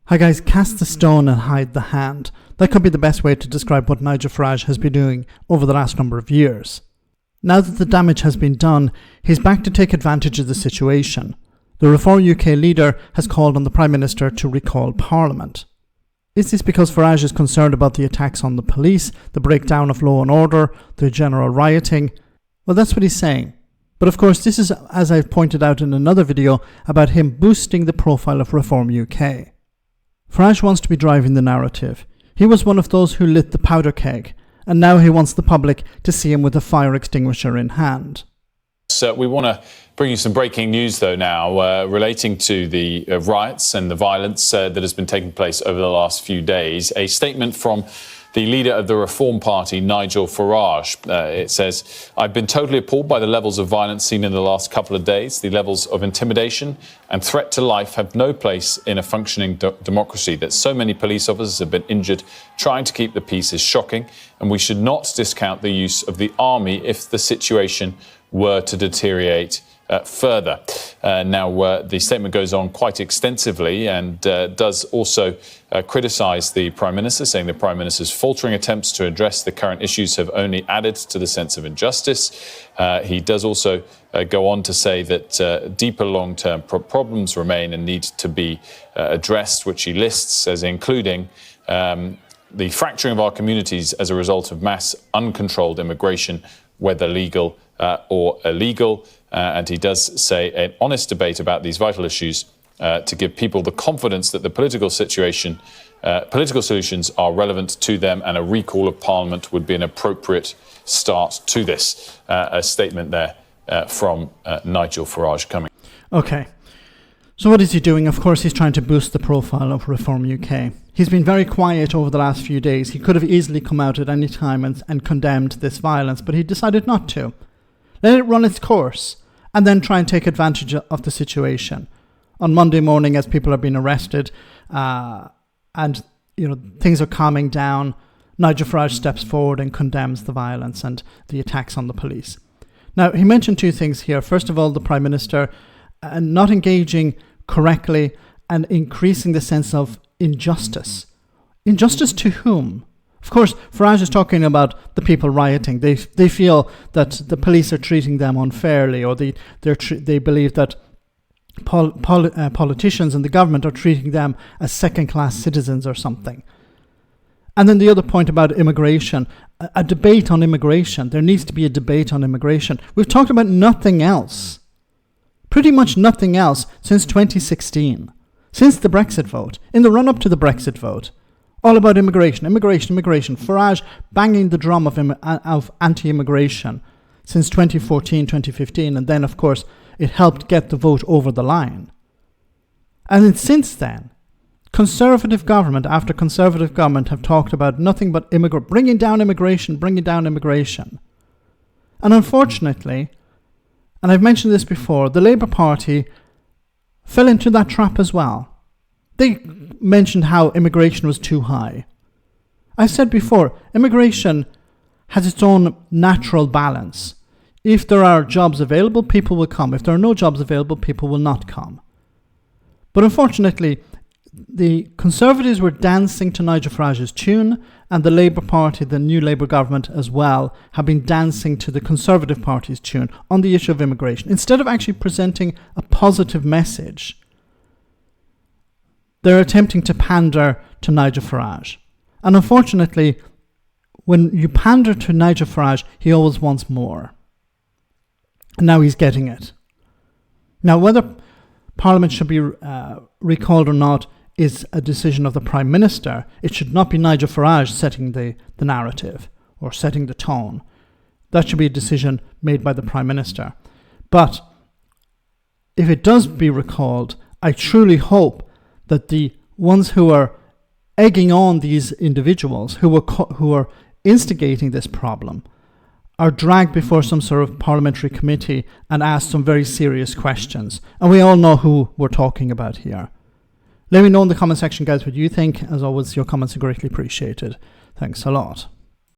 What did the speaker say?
Hi guys, cast the stone and hide the hand. That could be the best way to describe what Nigel Farage has been doing over the last number of years. Now that the damage has been done, he's back to take advantage of the situation. The Reform UK leader has called on the Prime Minister to recall Parliament. Is this because Farage is concerned about the attacks on the police, the breakdown of law and order, the general rioting? Well, that's what he's saying. But of course, this is, as I've pointed out in another video, about him boosting the profile of Reform UK. Farage wants to be driving the narrative. He was one of those who lit the powder keg, and now he wants the public to see him with a fire extinguisher in hand. So we want to bring you some breaking news, though, now relating to the riots and the violence that has been taking place over the last few days. A statement from the leader of the Reform Party, Nigel Farage. It says, "I've been totally appalled by the levels of violence seen in the last couple of days. The levels of intimidation and threat to life have no place in a functioning democracy. That so many police officers have been injured trying to keep the peace is shocking, and we should not discount the use of the army if the situation were to deteriorate further." Now, the statement goes on quite extensively and does also criticise the Prime Minister, saying the Prime Minister's faltering attempts to address the current issues have only added to the sense of injustice. He does also go on to say that deeper long-term problems remain and need to be addressed, which he lists as including the fracturing of our communities as a result of mass uncontrolled immigration, whether legal or illegal. And he does say an honest debate about these vital issues to give people the confidence that the political solutions are relevant to them, and a recall of Parliament would be an appropriate start to this. A statement there from Nigel Farage coming. Okay, so what is he doing? Of course, he's trying to boost the profile of Reform UK. He's been very quiet over the last few days. He could have easily come out at any time and condemned this violence, but he decided not to. Let it run its course, and then try and take advantage of the situation. On Monday morning, as people are being arrested, and things are calming down, Nigel Farage steps forward and condemns the violence and the attacks on the police. Now, he mentioned two things here. First of all, the Prime Minister not engaging correctly and increasing the sense of injustice. Injustice to whom? Of course, Farage is talking about the people rioting. They feel that the police are treating them unfairly, or they believe that politicians and the government are treating them as second-class citizens or something. And then the other point about immigration, a debate on immigration. There needs to be a debate on immigration. We've talked about nothing else, pretty much nothing else since 2016, since the Brexit vote, in the run-up to the Brexit vote. All about immigration. Farage banging the drum of anti-immigration since 2014, 2015. And then, of course, it helped get the vote over the line. And then since then, Conservative government after Conservative government have talked about nothing but bringing down immigration. And unfortunately, and I've mentioned this before, the Labour Party fell into that trap as well. They mentioned how immigration was too high. I said before, immigration has its own natural balance. If there are jobs available, people will come. If there are no jobs available, people will not come. But unfortunately, the Conservatives were dancing to Nigel Farage's tune, and the Labour Party, the new Labour government as well, have been dancing to the Conservative Party's tune on the issue of immigration. Instead of actually presenting a positive message, they're attempting to pander to Nigel Farage. And unfortunately, when you pander to Nigel Farage, he always wants more. And now he's getting it. Now, whether Parliament should be recalled or not is a decision of the Prime Minister. It should not be Nigel Farage setting the narrative or setting the tone. That should be a decision made by the Prime Minister. But if it does be recalled, I truly hope that the ones who are egging on these individuals, who are instigating this problem, are dragged before some sort of parliamentary committee and asked some very serious questions. And we all know who we're talking about here. Let me know in the comment section, guys, what you think. As always, your comments are greatly appreciated. Thanks a lot.